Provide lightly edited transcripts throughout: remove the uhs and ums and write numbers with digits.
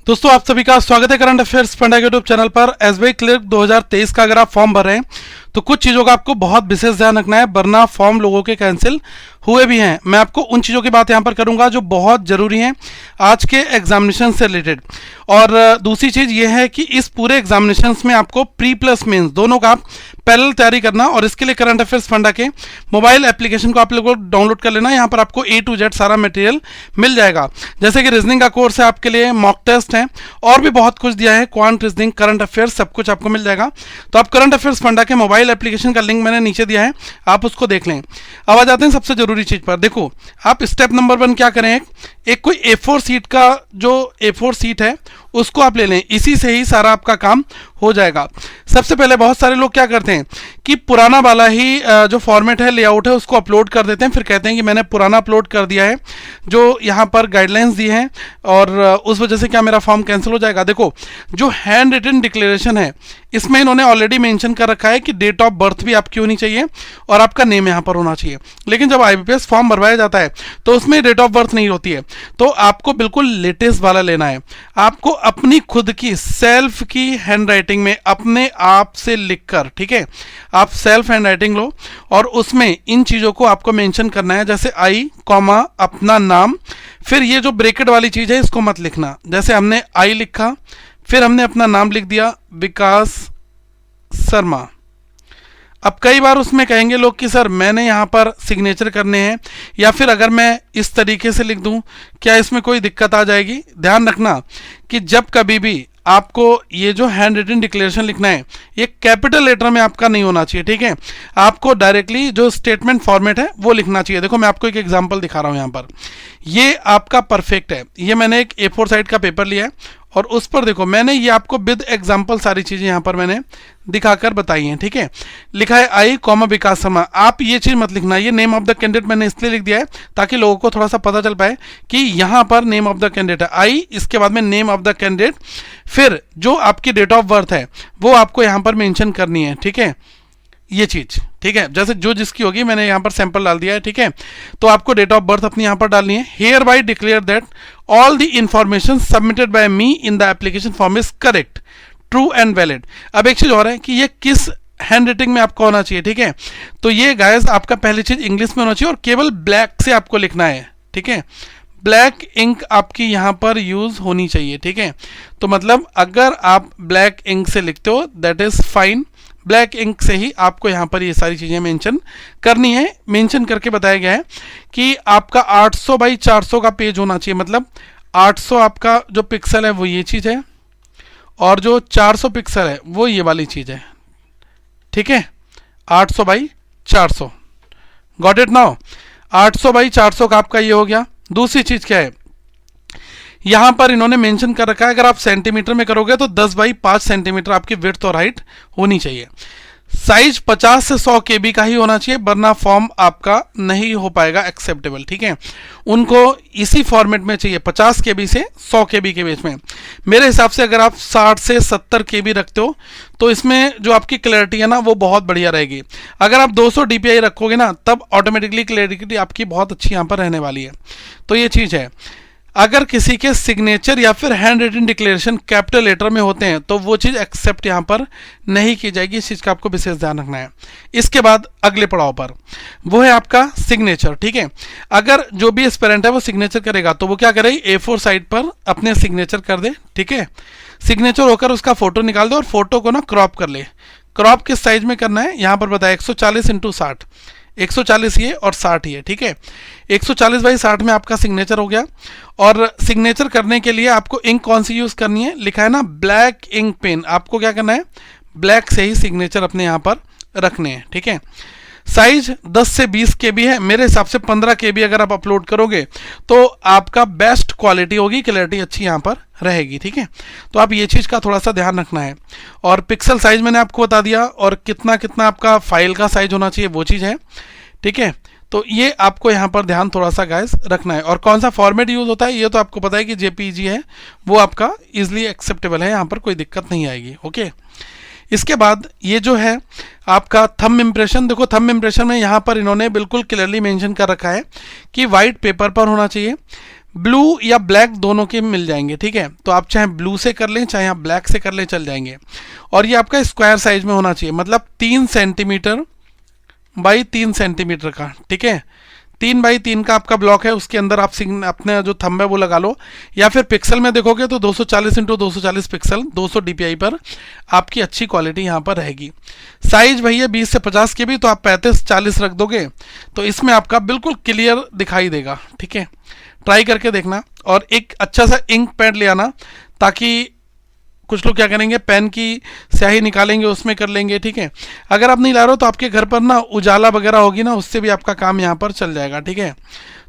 दोस्तों आप सभी का स्वागत है करंट अफेयर्स फंडा के यूट्यूब चैनल पर। एसबीआई क्लर्क 2023 का अगर आप फॉर्म भर रहे हैं तो कुछ चीज़ों का आपको बहुत विशेष ध्यान रखना है, वरना फॉर्म लोगों के कैंसिल हुए भी हैं। मैं आपको उन चीज़ों की बात यहाँ पर करूँगा जो बहुत ज़रूरी हैं आज के एग्जामिनेशन से रिलेटेड। और दूसरी चीज़ ये है कि इस पूरे एग्जामिनेशन में आपको प्री प्लस मेंस दोनों का आप पैरेलल तैयारी करना, और इसके लिए करंट अफेयर्स फंडा के मोबाइल एप्लीकेशन को आप लोगों को डाउनलोड कर लेना। यहाँ पर आपको A to Z सारा मटेरियल मिल जाएगा, जैसे कि रीजनिंग का कोर्स है आपके लिए, मॉक टेस्ट है और भी बहुत कुछ दिया है, क्वांट रीजनिंग, करंट अफेयर्स, सब कुछ आपको मिल जाएगा। तो आप करंट अफेयर्स फंडा के मोबाइल एप्लीकेशन का लिंक मैंने नीचे दिया है, आप उसको देख लें। अब आ जाते हैं सबसे जरूरी चीज पर। देखो आप स्टेप नंबर 1 क्या करें, एक कोई A4 सीट का जो A4 सीट है उसको आप ले लें, इसी से ही सारा आपका काम हो जाएगा। सबसे पहले बहुत सारे लोग क्या करते हैं कि पुराना वाला ही जो फॉर्मेट है, लेआउट है, उसको अपलोड कर देते हैं, फिर कहते हैं कि मैंने पुराना अपलोड कर दिया है जो यहाँ पर गाइडलाइंस दी हैं और उस वजह से क्या मेरा फॉर्म कैंसिल हो जाएगा। देखो जो हैंड रिटन डिक्लेरेशन है इसमें इन्होंने ऑलरेडी मेंशन कर रखा है कि डेट ऑफ बर्थ भी आपकी होनी चाहिए और आपका नेम यहाँ पर होना चाहिए, लेकिन जब IBPS फॉर्म भरवाया जाता है तो उसमें डेट ऑफ बर्थ नहीं होती है। तो आपको बिल्कुल लेटेस्ट वाला लेना है। आपको अपनी खुद की सेल्फ की हैंड राइटिंग में अपने आप से लिखकर, ठीक है, आप सेल्फ हैंड राइटिंग लो और उसमें इन चीज़ों को आपको मेंशन करना है, जैसे आई कॉमा अपना नाम, फिर ये जो ब्रैकेट वाली चीज़ है इसको मत लिखना। जैसे हमने आई लिखा, फिर हमने अपना नाम लिख दिया विकास शर्मा। अब कई बार उसमें कहेंगे लोग कि सर मैंने यहाँ पर सिग्नेचर करने हैं, या फिर अगर मैं इस तरीके से लिख दूँ क्या इसमें कोई दिक्कत आ जाएगी। ध्यान रखना कि जब कभी भी आपको ये जो हैंड रिटन डिक्लेरेशन लिखना है ये कैपिटल लेटर में आपका नहीं होना चाहिए, ठीक है। आपको डायरेक्टली जो स्टेटमेंट फॉर्मेट है वो लिखना चाहिए। देखो मैं आपको एक एग्जांपल दिखा रहा हूँ यहाँ पर, ये आपका परफेक्ट है। ये मैंने एक A4 साइड का पेपर लिया है और उस पर देखो मैंने ये आपको विद एग्जाम्पल सारी चीज़ें यहाँ पर मैंने दिखाकर बताई हैं, ठीक है। लिखा है आई कॉमा विकास शर्मा। आप ये चीज़ मत लिखना, ये नेम ऑफ द कैंडिडेट मैंने इसलिए लिख दिया है ताकि लोगों को थोड़ा सा पता चल पाए कि यहाँ पर नेम ऑफ द कैंडिडेट है आई, इसके बाद में नेम ऑफ द कैंडिडेट, फिर जो आपकी डेट ऑफ बर्थ है वो आपको यहाँ पर मेंशन करनी है, ठीक है। ये चीज़ ठीक है, जैसे जो जिसकी होगी मैंने यहाँ पर सैंपल डाल दिया है, ठीक है। तो आपको डेट ऑफ बर्थ अपनी यहाँ पर डालनी है। Here by declare that all the information submitted by me in the application form is correct, true and valid. अब एक चीज़ और है कि ये किस हैंड राइटिंग में आपको होना चाहिए, ठीक है। तो ये गाइस आपका पहली चीज़ इंग्लिश में होना चाहिए और केवल ब्लैक से आपको लिखना है, ठीक है। ब्लैक इंक आपकी यहाँ पर यूज़ होनी चाहिए, ठीक है। तो मतलब अगर आप ब्लैक इंक से लिखते हो that is fine, black ink से ही आपको यहाँ पर ये सारी चीज़ें मेंशन करनी है। मेंशन करके बताया गया है कि आपका 800 बाई 400 का पेज होना चाहिए, मतलब 800 आपका जो पिक्सल है वो ये चीज़ है और जो 400 पिक्सल है वो ये वाली चीज़ है, ठीक है। 800 by 400, got it now. 800 by 400 का आपका ये हो गया। दूसरी चीज़ क्या है, यहाँ पर इन्होंने मेंशन कर रखा है अगर आप सेंटीमीटर में करोगे तो 10 बाई 5 सेंटीमीटर आपकी विड्थ और हाइट होनी चाहिए। साइज 50 से 100 KB का ही होना चाहिए, वरना फॉर्म आपका नहीं हो पाएगा एक्सेप्टेबल, ठीक है। उनको इसी फॉर्मेट में चाहिए 50 KB से 100 KB के बीच में। मेरे हिसाब से अगर आप 60 से 70 KB रखते हो तो इसमें जो आपकी क्लैरिटी है ना वो बहुत बढ़िया रहेगी। अगर आप 200 DPI रखोगे ना तब ऑटोमेटिकली क्लैरिटी आपकी बहुत अच्छी यहाँ पर रहने वाली है। तो ये चीज़ है, अगर किसी के सिग्नेचर या फिर handwritten declaration capital letter में होते हैं तो वो चीज़ एक्सेप्ट यहाँ पर नहीं की जाएगी। इस चीज़ का आपको विशेष ध्यान रखना है। इसके बाद अगले पड़ाव पर वो है आपका सिग्नेचर, ठीक है। अगर जो भी एस्पिरेंट है वो सिग्नेचर करेगा तो वो क्या करे, A4 साइड पर अपने सिग्नेचर कर दे, ठीक है। सिग्नेचर होकर उसका फोटो निकाल दो और फोटो को ना क्रॉप कर ले। क्रॉप किस साइज में करना है यहाँ पर बताया, 140 × 60, 140 ये और 60 ये, ठीक है। 140 बाई 60 में आपका सिग्नेचर हो गया। और सिग्नेचर करने के लिए आपको इंक कौन सी यूज़ करनी है, लिखा है ना ब्लैक इंक पेन। आपको क्या करना है, ब्लैक से ही सिग्नेचर अपने यहाँ पर रखने हैं, ठीक है। साइज 10 से 20 KB है, मेरे हिसाब से 15 KB अगर आप अपलोड करोगे तो आपका बेस्ट क्वालिटी होगी, क्लैरिटी अच्छी यहाँ पर रहेगी, ठीक है। तो आप ये चीज़ का थोड़ा सा ध्यान रखना है। और पिक्सल साइज मैंने आपको बता दिया और कितना कितना आपका फाइल का साइज होना चाहिए वो चीज़ है, ठीक है। तो ये आपको यहाँ पर ध्यान थोड़ा सा गाइस रखना है। और कौन सा फॉर्मेट यूज़ होता है ये तो आपको पता है कि JPEG है, वो आपका इजीली एक्सेप्टेबल है, यहाँ पर कोई दिक्कत नहीं आएगी, ओके। इसके बाद ये जो है आपका थंब इम्प्रेशन, देखो थंब इम्प्रेशन में यहाँ पर इन्होंने बिल्कुल क्लियरली मेंशन कर रखा है कि वाइट पेपर पर होना चाहिए। ब्लू या ब्लैक दोनों के मिल जाएंगे, ठीक है। तो आप चाहे ब्लू से कर लें चाहे आप ब्लैक से कर लें, चल जाएंगे। और ये आपका स्क्वायर साइज में होना चाहिए, मतलब 3 सेंटीमीटर बाई 3 सेंटीमीटर का, ठीक है। 3 बाई 3 का आपका ब्लॉक है, उसके अंदर आप अपने जो थंब है वो लगा लो, या फिर पिक्सल में देखोगे तो 240 इंटू 240 पिक्सल 200 DPI पर आपकी अच्छी क्वालिटी यहाँ पर रहेगी। साइज भैया 20 से 50 के भी, तो आप 35-40 रख दोगे तो इसमें आपका बिल्कुल क्लियर दिखाई देगा, ठीक है। ट्राई करके देखना, और एक अच्छा सा इंक पैड ले आना, ताकि कुछ लोग क्या करेंगे पेन की स्याही निकालेंगे उसमें कर लेंगे, ठीक है। अगर आप नहीं ला रहे हो तो आपके घर पर ना उजाला वगैरह होगी ना, उससे भी आपका काम यहाँ पर चल जाएगा, ठीक है।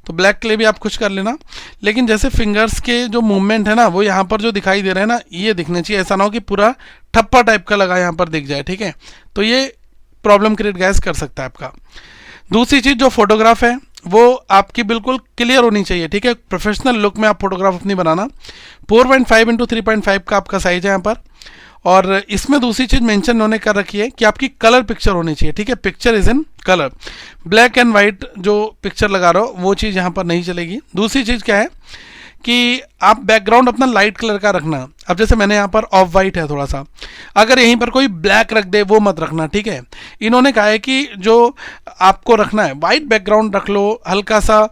तो ब्लैक के लिए भी आप कुछ कर लेना, लेकिन जैसे फिंगर्स के जो मूवमेंट है ना वो यहाँ पर जो दिखाई दे रहे हैं ना, ये दिखने चाहिए, ऐसा ना हो कि पूरा ठप्पा टाइप का लगा यहाँ पर दिख जाए, ठीक है। तो ये प्रॉब्लम क्रिएट गैस कर सकता है आपका। दूसरी चीज़ जो फोटोग्राफ है वो आपकी बिल्कुल क्लियर होनी चाहिए, ठीक है। प्रोफेशनल लुक में आप फोटोग्राफ अपनी बनाना। 4.5 इंटू 3.5 का आपका साइज है यहाँ पर। और इसमें दूसरी चीज़ मेंशन उन्होंने कर रखी है कि आपकी कलर पिक्चर होनी चाहिए, ठीक है। Picture is in colour, black and white जो पिक्चर लगा रहे हो वो चीज़ यहाँ पर नहीं चलेगी। दूसरी चीज़ क्या है कि आप बैकग्राउंड अपना लाइट कलर का रखना। अब जैसे मैंने यहाँ पर ऑफ वाइट है थोड़ा सा, अगर यहीं पर कोई ब्लैक रख दे वो मत रखना, ठीक है। इन्होंने कहा है कि जो आपको रखना है वाइट बैकग्राउंड रख लो, हल्का सा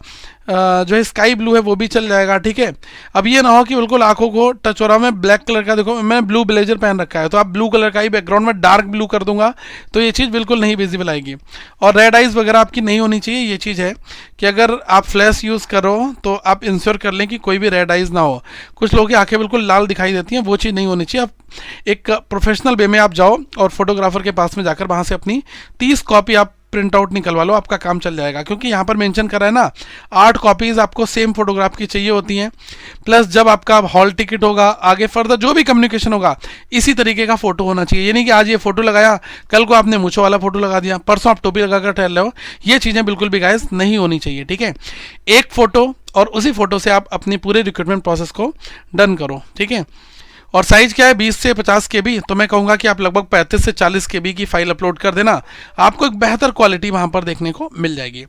जो है स्काई ब्लू है वो भी चल जाएगा, ठीक है। अब ये ना हो कि बिल्कुल आंखों को टच हो रहा, मैं ब्लैक कलर का, देखो मैंने ब्लू ब्लेजर पहन रखा है तो आप ब्लू कलर का ही बैकग्राउंड में डार्क ब्लू कर दूंगा तो ये चीज़ बिल्कुल नहीं विजिबल आएगी। और रेड आइज़ वगैरह आपकी नहीं होनी चाहिए। ये चीज़ है कि अगर आप फ्लैश यूज़ करो तो आप इंश्योर कर लें कि कोई भी रेड आइज़ ना हो। कुछ लोगों की आंखें बिल्कुल लाल दिखाई देती हैं, वो चीज़ नहीं होनी चाहिए। आप एक प्रोफेशनल वे में आप जाओ और फोटोग्राफर के पास में जाकर वहाँ से अपनी 30 कॉपी आप प्रिंट आउट निकलवा लो, आपका काम चल जाएगा। क्योंकि यहाँ पर मेंशन करा है ना 8 कॉपीज़ आपको सेम फोटोग्राफ की चाहिए होती हैं, प्लस जब आपका हॉल टिकट होगा आगे फर्दर जो भी कम्युनिकेशन होगा इसी तरीके का फोटो होना चाहिए। ये नहीं कि आज ये फोटो लगाया कल को आपने मूंछों वाला फोटो लगा दिया, परसों आप टोपी लगाकर टहल रहे हो, ये चीज़ें बिल्कुल भी गाइस नहीं होनी चाहिए, ठीक है। एक फ़ोटो और उसी फोटो से आप अपनी पूरे रिक्रूटमेंट प्रोसेस को डन करो, ठीक है। और साइज़ क्या है 20 से 50 KB, तो मैं कहूँगा कि आप लगभग 35 से 40 KB की फाइल अपलोड कर देना, आपको एक बेहतर क्वालिटी वहाँ पर देखने को मिल जाएगी।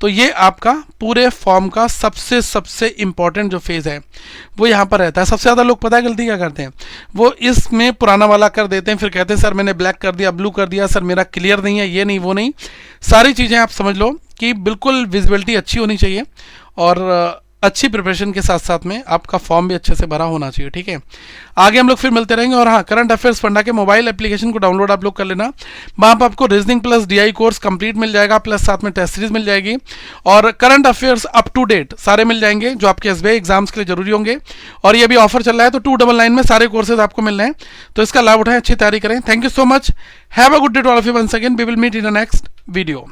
तो ये आपका पूरे फॉर्म का सबसे इम्पॉर्टेंट जो फेज़ है वो यहाँ पर रहता है। सबसे ज़्यादा लोग पता है गलती क्या करते हैं, वो इसमें पुराना वाला कर देते हैं, फिर कहते हैं सर मैंने ब्लैक कर दिया, ब्लू कर दिया, सर मेरा क्लियर नहीं है, ये नहीं वो नहीं। सारी चीज़ें आप समझ लो कि बिल्कुल विजिबिलिटी अच्छी होनी चाहिए और अच्छी प्रिपरेशन के साथ साथ में आपका फॉर्म भी अच्छे से भरा होना चाहिए, ठीक है। आगे हम लोग फिर मिलते रहेंगे। और हाँ, करंट अफेयर्स फंडा के मोबाइल एप्लीकेशन को डाउनलोड आप लोग कर लेना, वहाँ पर आपको reasoning plus DI course complete मिल जाएगा, प्लस साथ में टेस्ट सीरीज मिल जाएगी और current affairs up to date सारे मिल जाएंगे जो आपके SBI एग्जाम्स के लिए जरूरी होंगे। और ये भी ऑफर चल रहा है तो 299 में सारे कोर्सेज आपको मिल रहे हैं, तो इसका लाभ उठाएं, अच्छी तैयारी करें। Thank you so much, have a good day to all of you. Once again we will meet in the next video.